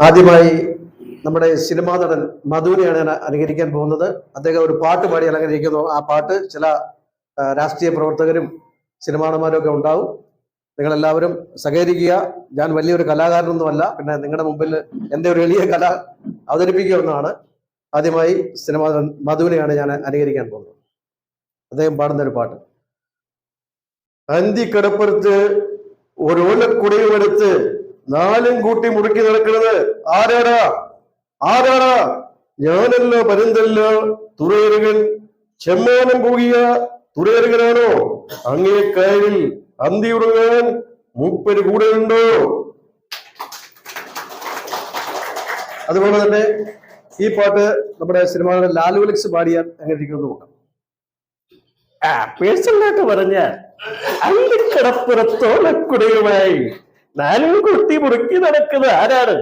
ആദ്യമായി നമ്മുടെ സിനിമാ നടൻ മധുവിനെയാണ് ഞാൻ അനുകരിക്കാൻ പോകുന്നത്. അദ്ദേഹം ഒരു പാട്ട് പാടി അലങ്കരിക്കുന്നു. ആ പാട്ട് ചില രാഷ്ട്രീയ പ്രവർത്തകരും സിനിമാ നടന്മാരും ഒക്കെ ഉണ്ടാവും. നിങ്ങളെല്ലാവരും സഹകരിക്കുക. ഞാൻ വലിയൊരു കലാകാരനൊന്നുമല്ല, പിന്നെ നിങ്ങളുടെ മുമ്പിൽ എൻ്റെ ഒരു എളിയ കല അവതരിപ്പിക്കുക ഒന്നാണ്. ആദ്യമായി സിനിമാ നടൻ മധുവിനെയാണ് ഞാൻ അനുകരിക്കാൻ പോകുന്നത്. അദ്ദേഹം പാടുന്ന ഒരു പാട്ട്. അന്തിക്കടപ്പുറത്ത് ഒരു ഓലക്കുടയുമെടുത്ത് നാലും കൂട്ടി മുറുക്കി നടക്കുന്നത് ആരാടാ ആരാടാ? ഞാനല്ല, പരുന്തല്ല, തുറയറുകൻ. ചെമ്മാനം കൂകിയ തുറയറുകനാണോ? അങ്ങേ കായലിൽ അന്തി ഉറങ്ങാൻ മൂപ്പര് കൂടെയുണ്ടോ? അതുപോലെ തന്നെ ഈ പാട്ട് നമ്മുടെ സിനിമയുടെ ലാലു അലക്സ് പാടിയാൽ അങ്ങനെ ഇരിക്കുന്നു നോക്കാം. പേഴ്സണലായിട്ട് പറഞ്ഞാൽ അന്തിക്കടപ്പുറത്തോളക്കുടയുമായി നാലും കുട്ടി മുറുക്കി നടക്കുന്നത് ആരാണ്?